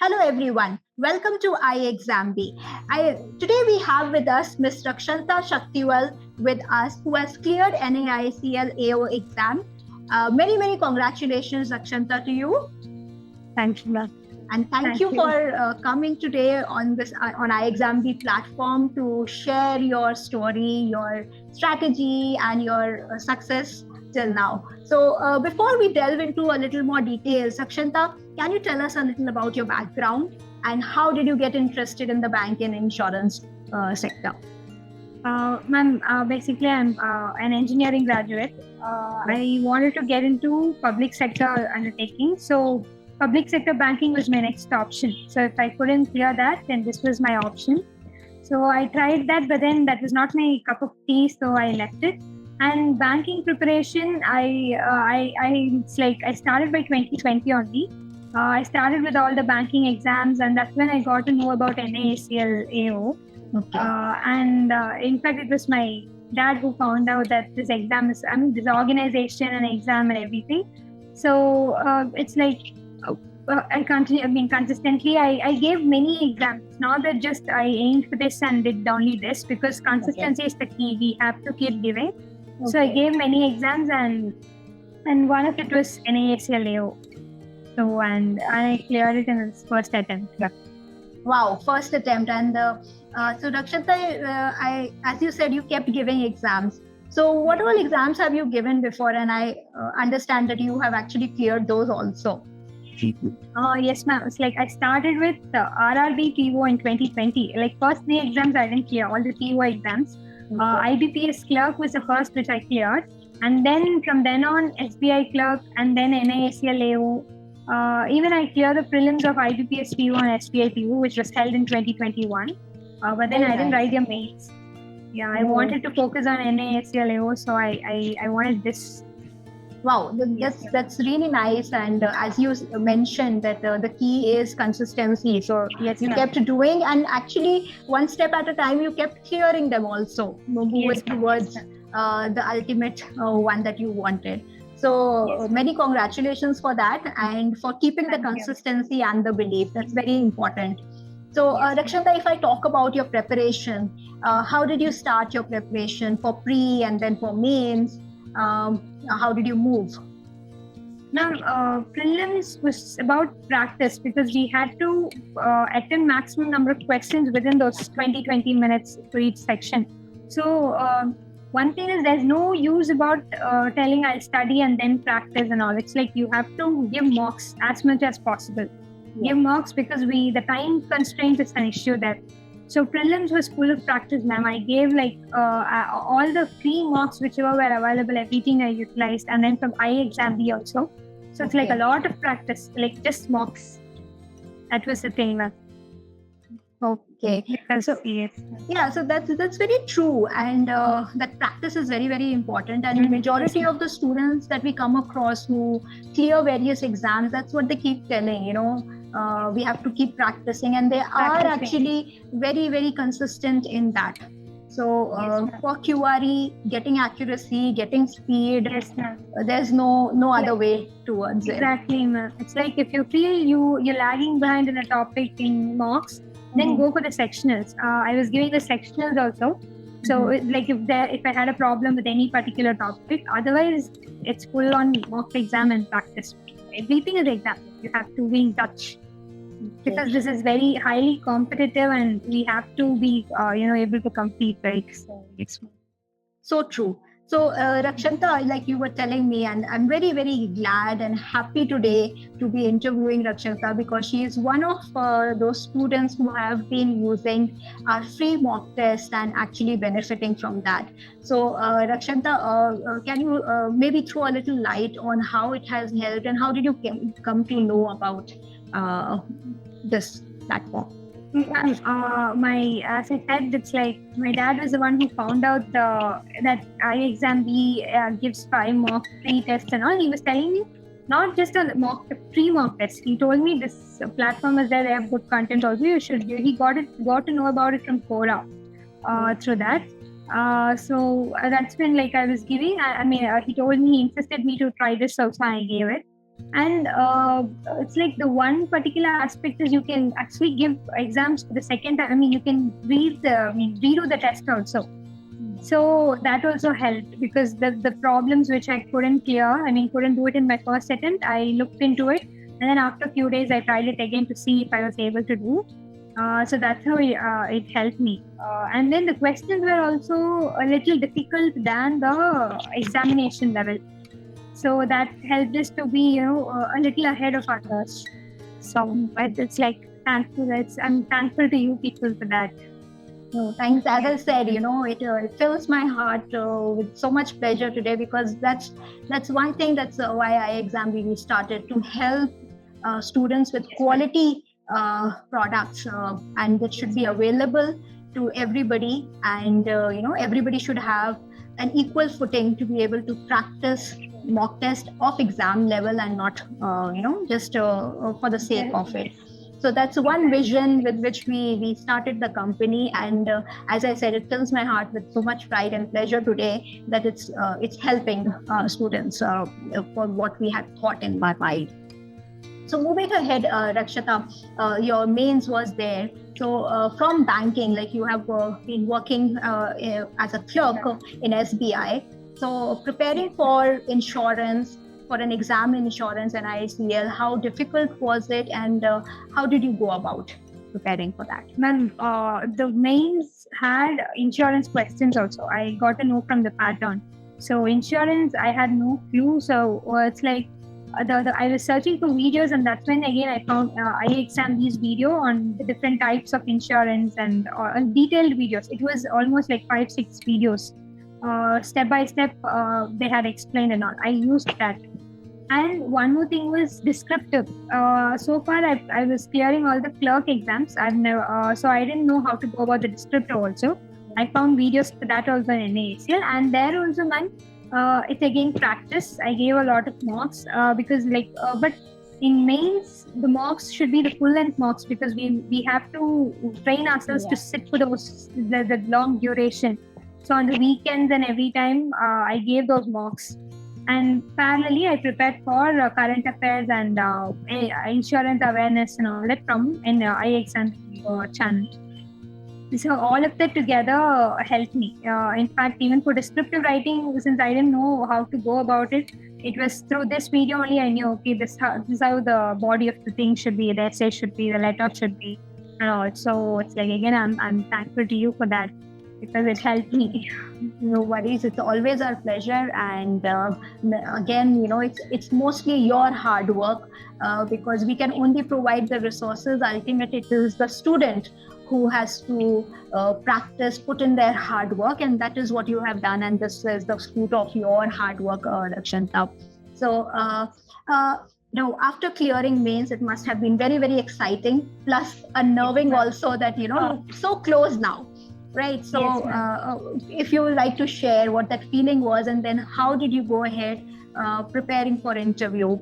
Hello everyone, welcome to ixamBee. Today we have with us Ms. Rakshanta Shaktivel with us who has cleared NIACL AO exam. Many congratulations Rakshanta to you. Thank you, ma'am. And thank you for coming today on this on ixamBee platform to share your story, your strategy and your success till now. So before we delve into a little more details, Rakshanta, can you tell us a little about your background and how did you get interested in the bank and insurance sector? Ma'am, basically I'm an engineering graduate. I wanted to get into public sector undertaking. So public sector banking was my next option. So if I couldn't clear that, then this was my option. So I tried that, but then that was not my cup of tea, so I left it. And banking preparation, I started by 2020 only. I started with all the banking exams, and that's when I got to know about NIACL AO. Okay. In fact, it was my dad who found out that this exam is, this organization and exam and everything. So it's like consistently, I gave many exams. It's not that just I aimed for this and did only this, because consistency is the key. We have to keep giving. Okay. So I gave many exams, and one of it was NIACL AO. So and I cleared it in its first attempt. Yeah. Wow, first attempt. And so Rakshanta, as you said, you kept giving exams. So what all exams have you given before? And I understand that you have actually cleared those also. Yes, ma'am. It's like I started with RRB PO in 2020. Like first 3 exams I didn't clear, all the PO exams. Okay. IBPS clerk was the first which I cleared. And then from then on, SBI clerk and then NIACL AO. Even I cleared the prelims of IBPS PO and SBI PO, which was held in 2021. But then I didn't write their mains. Yeah, I wanted to focus on NIACL AO, so I wanted this. Wow, that's really nice. And as you mentioned, that the key is consistency. So yes, you kept doing, and actually one step at a time, you kept clearing them also, moving towards the ultimate one that you wanted. So many congratulations for that and for keeping the consistency and the belief. That's very important. So Rakshanta, if I talk about your preparation, how did you start your preparation for pre and then for mains? How did you move? Now, prelims was about practice because we had to attend maximum number of questions within those 20 minutes for each section. So one thing is there's no use about telling I'll study and then practice and all. It's like you have to give mocks as much as possible. Yeah. Give mocks because the time constraint is an issue there. So prelims was full of practice, ma'am. I gave all the free mocks whichever were available, everything I utilized, and then from ixamBee also. So it's like a lot of practice, like just mocks. That was the thing, ma'am. Okay. So that's very true, and that practice is very important. And majority of the students that we come across who clear various exams, that's what they keep telling. We have to keep practicing, and they are actually very consistent in that. So for QRE, getting accuracy, getting speed, there's no other way towards it. Exactly, ma'am. It's like if you feel you're lagging behind in a topic in mocks, then go for the sectionals. I was giving the sectionals also. So if I had a problem with any particular topic, otherwise it's full on mock exam and practice. Everything is exam. You have to be in touch. Because this is very highly competitive and we have to be able to compete, right? So true. So Rakshanta, like you were telling me, and I'm very glad and happy today to be interviewing Rakshanta because she is one of those students who have been using our free mock test and actually benefiting from that. So Rakshanta, can you maybe throw a little light on how it has helped and how did you come to know about this platform? As I said, it's like my dad was the one who found out that ixamBee gives 5 mock free tests and all. He was telling me not just a free mock test. He told me this platform is there. They have good content also. You should. He got to know about it from Qoura through that. So that's when I was giving. He told me, he insisted me to try this, so I gave it. And it's like the one particular aspect is you can actually give exams for the second time. I mean, you can redo the test also. So that also helped, because the problems which I couldn't clear, I mean, couldn't do it in my first attempt, I looked into it. And then after a few days, I tried it again to see if I was able to do. So that's how it helped me. And then the questions were also a little difficult than the examination level. So that helped us to be, a little ahead of others. So it's like thankful. I'm thankful to you people for that. No, thanks. As I said, it fills my heart with so much pleasure today, because that's one thing. That's why ixamBee started, to help students with quality products, and that should be available to everybody. And everybody should have an equal footing to be able to practice mock test of exam level, and not just for the sake of it. So that's one vision with which we started the company. And as I said, it fills my heart with so much pride and pleasure today that it's helping students for what we had thought in my mind. So moving ahead, Rakshanta, your mains was there. So from banking, like you have been working as a clerk in SBI. So preparing for insurance, for an exam in insurance and NIACL, how difficult was it, and how did you go about preparing for that? Ma'am, the mains had insurance questions also. I got to know from the pattern. So insurance, I had no clue. So it's like I was searching for videos, and that's when again I found ixamBee's video on the different types of insurance, and detailed videos. It was almost like 5-6 videos. Step by step, they had explained and all. I used that. And one more thing was descriptive. So far, I was clearing all the clerk exams. I've never, so I didn't know how to go about the descriptive also. I found videos for that also in NIACL, and there also, man, it's again practice. I gave a lot of mocks because but in mains, the mocks should be the full length mocks, because we have to train ourselves to sit for the long duration. So on the weekends and every time, I gave those mocks. And parallelly, I prepared for current affairs and insurance awareness and all that from an ixamBee channel. So all of that together helped me. In fact, even for descriptive writing, since I didn't know how to go about it, it was through this video only I knew, okay, this is how the body of the thing should be, the essay should be, the letter should be, and all. So it's like, again, I'm thankful to you for that, because it helped me. No worries. It's always our pleasure. And again, it's mostly your hard work, because we can only provide the resources. Ultimately, it is the student who has to practice, put in their hard work, and that is what you have done. And this is the fruit of your hard work, Rakshanta. So, after clearing mains, it must have been very, very exciting, plus unnerving also, that, so close now. Right. So yes, if you would like to share what that feeling was, and then how did you go ahead preparing for interview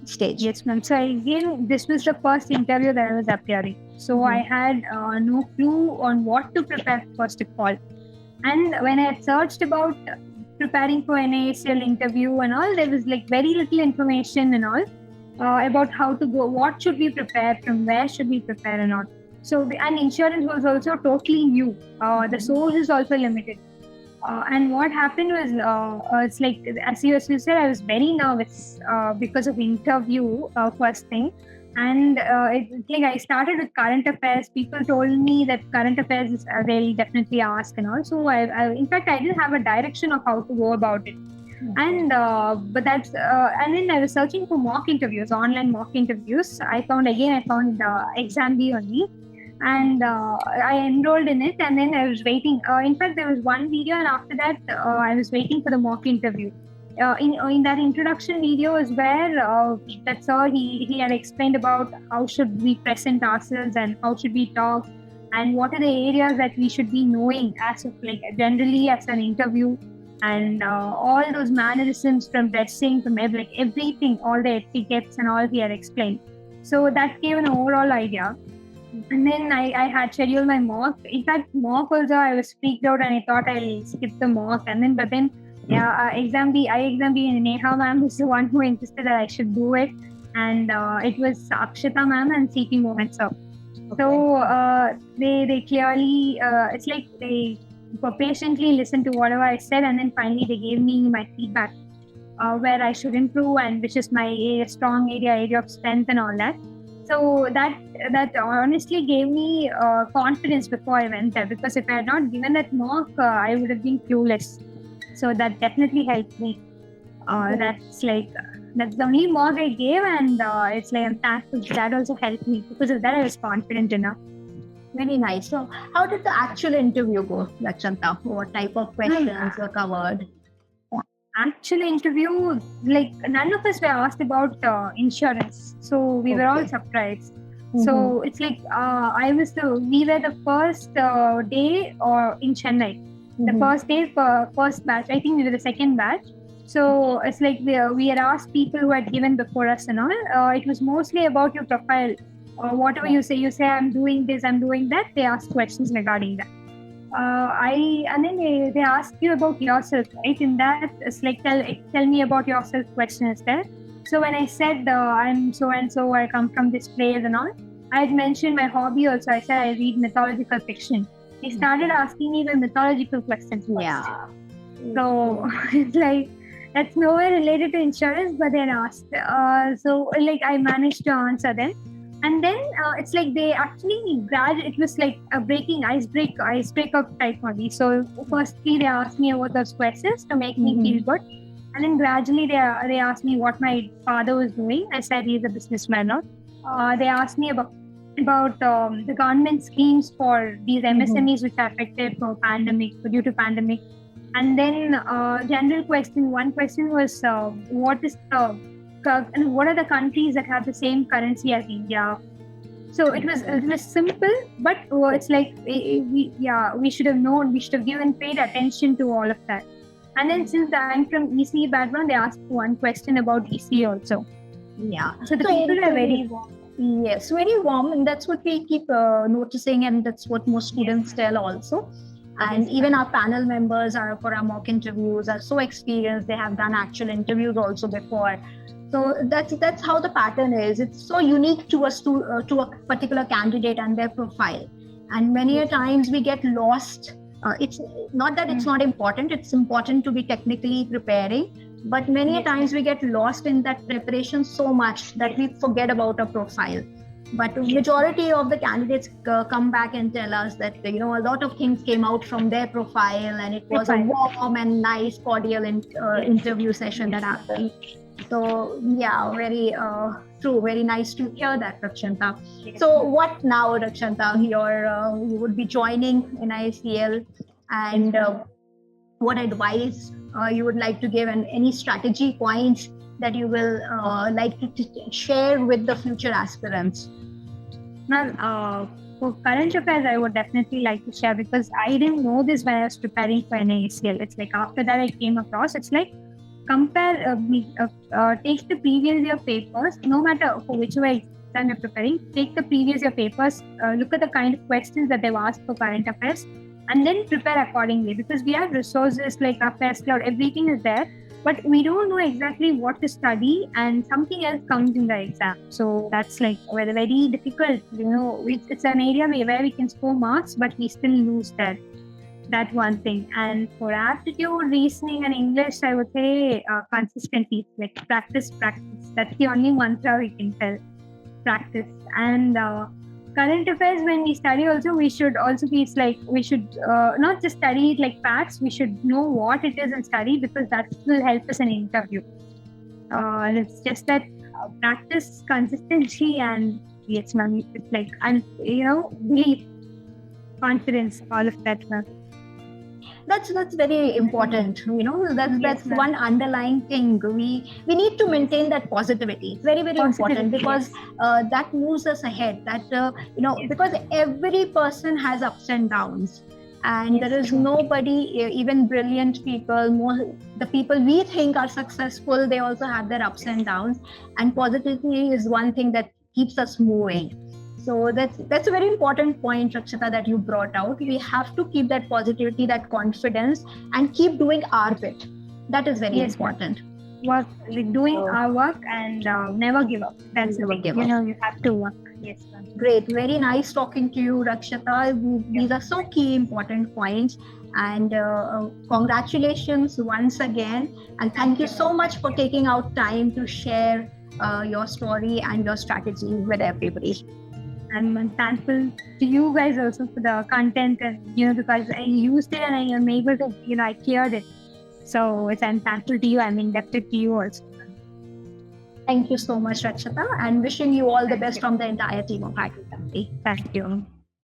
stage? Yes, ma'am. So again, this was the first interview that I was appearing. So I had no clue on what to prepare first of all. And when I had searched about preparing for NIACL interview and all, there was like very little information and all about how to go, what should we prepare, from where should we prepare and all. So, and insurance was also totally new. The source is also limited. And what happened was, it's like, as you said, I was very nervous because of interview, first thing. And it's like I started with current affairs. People told me that current affairs is they'll definitely ask and all. So in fact, I didn't have a direction of how to go about it. And but that's and then I was searching for mock interviews, online mock interviews. I found ixamBee only. And I enrolled in it, and then I was waiting. In fact, there was one video, and after that, I was waiting for the mock interview. In that introduction video is where that sir he had explained about how should we present ourselves and how should we talk, and what are the areas that we should be knowing as of generally as an interview, and all those mannerisms from dressing, from everything, all the etiquettes and all he had explained. So that gave an overall idea. And then I had scheduled my mock. In fact, mock also I was freaked out and I thought I'll skip the mock. But then ixamBee and Neha ma'am is the one who insisted that I should do it, and it was Akshita ma'am and CP Mohan sir. Okay. So they clearly it's like they patiently listened to whatever I said, and then finally they gave me my feedback where I should improve and which is my strong area of strength and all that. So that honestly gave me confidence before I went there, because if I had not given that mock, I would have been clueless. So that definitely helped me. That's the only mock I gave, and it's like I'm thankful. That also helped me. Because of that, I was confident enough. Very nice. So, how did the actual interview go, Rakshanta? What type of questions were covered? Actual interview, like none of us were asked about insurance, so we were all surprised. Mm-hmm. So it's like we were the first day in Chennai. Mm-hmm. The first day, first batch. I think we were the second batch. So it's like we had asked people who had given before us and all. It was mostly about your profile. Whatever you say I'm doing this, I'm doing that. They asked questions regarding that. And then they ask you about yourself, right? In that, it's like tell me about yourself question is there. So when I said I'm so and so, I come from this place and all, I had mentioned my hobby also. I said I read mythological fiction. They started asking me the mythological questions. Yeah. So it's like that's nowhere related to insurance, but then asked. So like I managed to answer them. And then it's like they actually it was like a icebreaker type only. So firstly they asked me about those questions to make me feel good. And then gradually they asked me what my father was doing. I said he's a businessman now. They asked me about the government schemes for these MSMEs which are affected due to pandemic. And then general question, one question was what are the countries that have the same currency as India? So it was simple, but it's like we should have known, we should have given paid attention to all of that. And then since I'm from ECE background, they asked one question about ECE also. Yeah. So the people are very warm. Yes, very warm, and that's what we keep noticing, and that's what most students tell also. And even our panel members for our mock interviews are so experienced. They have done actual interviews also before. So that's how the pattern is. It's so unique to a particular candidate and their profile. And many a times we get lost. It's not that it's not important. It's important to be technically preparing. But many a times we get lost in that preparation so much that we forget about a profile. But majority of the candidates come back and tell us that a lot of things came out from their profile, and it was a warm and nice, cordial interview session that happened. So yeah, very true. Very nice to hear that, Rakshanta. So what now, Rakshanta? You would be joining NIACL, and what advice you would like to give, and any strategy points that you will like to share with the future aspirants? Well, for current affairs, I would definitely like to share, because I didn't know this when I was preparing for NIACL. It's like after that I came across. It's like compare, take the previous year papers, no matter for which way exam you're preparing. Take the previous year papers, look at the kind of questions that they've asked for current affairs, and then prepare accordingly. Because we have resources like Affairs Cloud, everything is there. But we don't know exactly what to study, and something else comes in the exam. So that's like very difficult. It's an area where we can score marks, but we still lose that one thing. And for aptitude, reasoning, and English, I would say consistency, like practice. That's the only mantra we can tell. Practice. And current affairs, when we study also, we should also be we should not just study it like facts. We should know what it is and study, because that will help us in an interview. And it's just that practice, consistency, and yes, ma'am, it's like, and belief, confidence, all of that, ma'am. That's very important. That's one underlying thing. We need to maintain that positivity. It's very important, because that moves us ahead. That because every person has ups and downs, and there is nobody, even brilliant people, the people we think are successful, they also have their ups and downs. And positivity is one thing that keeps us moving. So that's a very important point, Rakshanta, that you brought out. We have to keep that positivity, that confidence, and keep doing our bit. That is very Yes, important. Work, like doing our work and never give up. That's the Never thing. give You up. know, you have to work. Yes, ma'am. Great. Very nice talking to you, Rakshata. These are so key important points. And congratulations once again. And thank you so much for taking out time to share your story and your strategy with everybody. I'm thankful to you guys also for the content, and because I used it and I am able to, I cleared it. So I'm thankful to you. I'm indebted to you also. Thank you so much, Rakshata, and wishing you all the best from the entire team of Hackney. Thank you.